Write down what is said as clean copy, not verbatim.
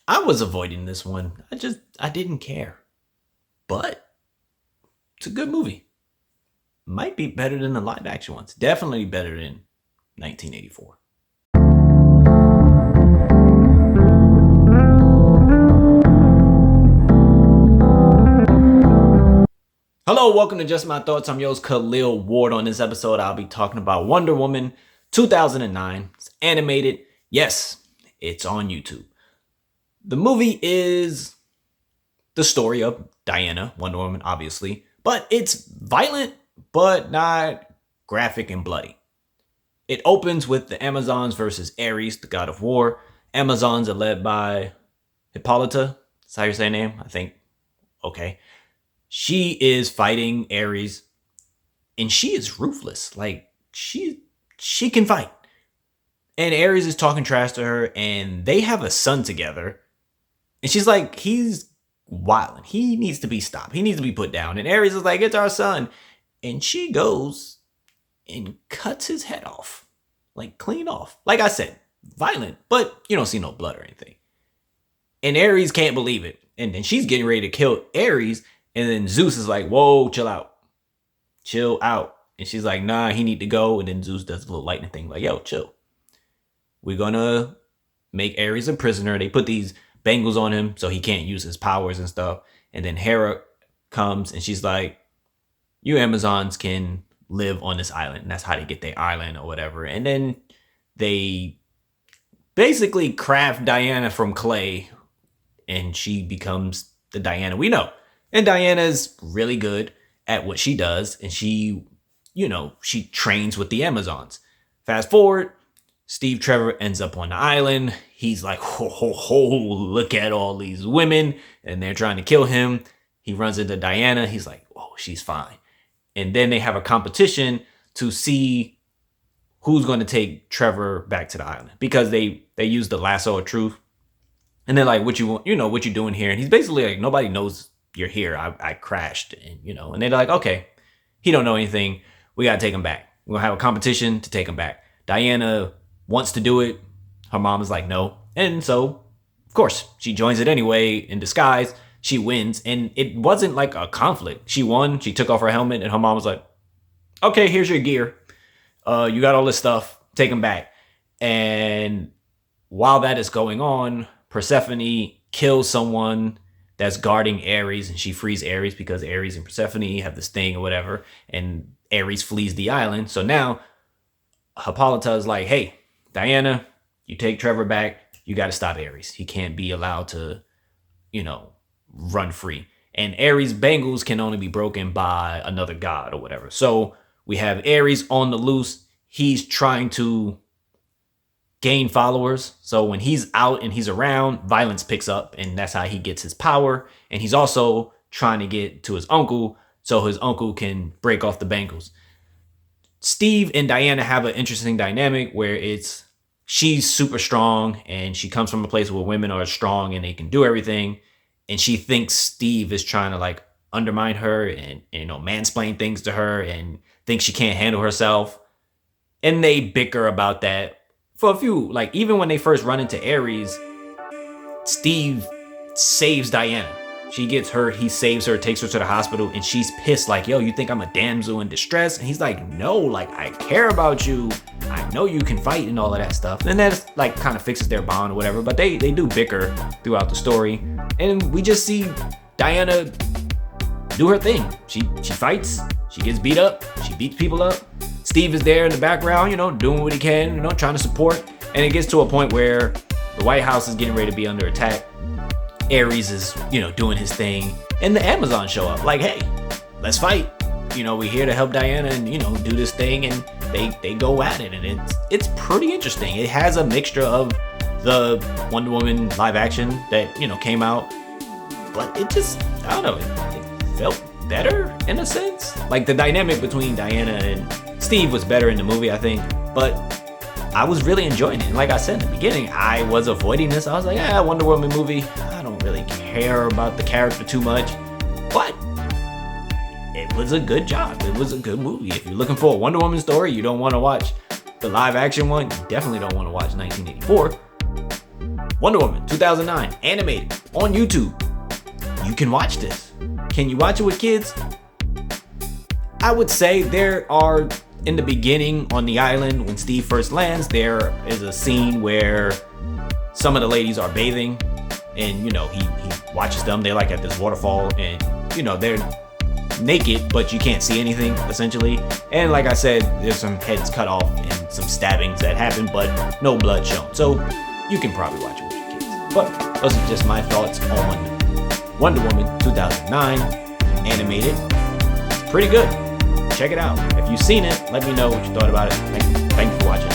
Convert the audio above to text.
I was avoiding this one. I didn't care. But it's a good movie. Might be better than the live action ones. Definitely better than 1984. Hello, welcome to Just My Thoughts. I'm your host, Khaleel Ward. On this episode, I'll be talking about Wonder Woman 2009. It's animated. Yes, it's on YouTube. The movie is the story of Diana, Wonder Woman, obviously. But it's violent, but not graphic and bloody. It opens with the Amazons versus Ares, the god of war. Amazons are led by Hippolyta. That's how you say her name, I think. Okay. She is fighting Ares, and she is ruthless. Like, she can fight. And Ares is talking trash to her, and they have a son together. And she's like, he's wild. He needs to be stopped. He needs to be put down. And Ares is like, it's our son. And she goes and cuts his head off. Like, clean off. Like I said, violent, but you don't see no blood or anything. And Ares can't believe it. And then she's getting ready to kill Ares. And then Zeus is like, whoa, chill out. Chill out. And she's like, nah, he need to go. And then Zeus does a little lightning thing like, yo, chill. We're going to make Ares a prisoner. They put these bangles on him so he can't use his powers and stuff. And then Hera comes and she's like, you Amazons can live on this island. And that's how they get their island or whatever. And then they basically craft Diana from clay. And she becomes the Diana we know. And Diana's really good at what she does. And she trains with the Amazons. Fast forward, Steve Trevor ends up on the island. He's like, ho, ho, ho, look at all these women. And they're trying to kill him. He runs into Diana. He's like, oh, she's fine. And then they have a competition to see who's going to take Trevor back to the island. Because they use the lasso of truth. And they're like, what you want, what you doing here? And he's basically like, nobody knows you're here. I crashed. And they're like, okay, he don't know anything. We got to take him back. We're going to have a competition to take him back. Diana wants to do it. Her mom is like, no. And so, of course, she joins it anyway in disguise. She wins. And it wasn't like a conflict. She won. She took off her helmet and her mom was like, okay, here's your gear. You got all this stuff. Take him back. And while that is going on, Persephone kills someone that's guarding Ares, and she frees Ares because Ares and Persephone have this thing or whatever. And Ares flees the island. So now Hippolyta is like, hey, Diana, you take Trevor back. You got to stop Ares. He can't be allowed to, run free. And Ares' bangles can only be broken by another god or whatever. So we have Ares on the loose. He's trying to gain followers. So when he's out and he's around, violence picks up, and that's how he gets his power. And he's also trying to get to his uncle so his uncle can break off the bangles. Steve and Diana have an interesting dynamic where she's super strong and she comes from a place where women are strong and they can do everything. And she thinks Steve is trying to like undermine her and mansplain things to her and thinks she can't handle herself. And they bicker about that for a few, like even when they first run into Ares, Steve saves Diana. She gets hurt, he saves her, takes her to the hospital, and she's pissed like, yo, you think I'm a damsel in distress? And he's like, no, like I care about you. I know you can fight and all of that stuff. And that like kind of fixes their bond or whatever, but they do bicker throughout the story. And we just see Diana do her thing. She fights, she gets beat up, she beats people up. Steve is there in the background, doing what he can, trying to support. And it gets to a point where the White House is getting ready to be under attack. Ares is, doing his thing. And the Amazons show up like, hey, let's fight. We're here to help Diana and, do this thing. And they go at it. And it's pretty interesting. It has a mixture of the Wonder Woman live action that, came out. But it just, I don't know, it felt better in a sense. Like the dynamic between Diana and Steve was better in the movie, I think. But I was really enjoying it. And like I said in the beginning, I was avoiding this. I was like, Wonder Woman movie. I don't really care about the character too much. But it was a good job. It was a good movie. If you're looking for a Wonder Woman story, you don't want to watch the live action one, you definitely don't want to watch 1984. Wonder Woman 2009, animated on YouTube. You can watch this. Can you watch it with kids? I would say there are, in the beginning on the island when Steve first lands, there is a scene where some of the ladies are bathing and, he watches them. They're like at this waterfall and, they're naked, but you can't see anything essentially. And like I said, there's some heads cut off and some stabbings that happen, but no blood shown. So you can probably watch it with your kids. But those are just my thoughts on Wonder Woman 2009 animated. It's pretty good. Check it out. If you've seen it, let me know what you thought about it. Thank you for watching.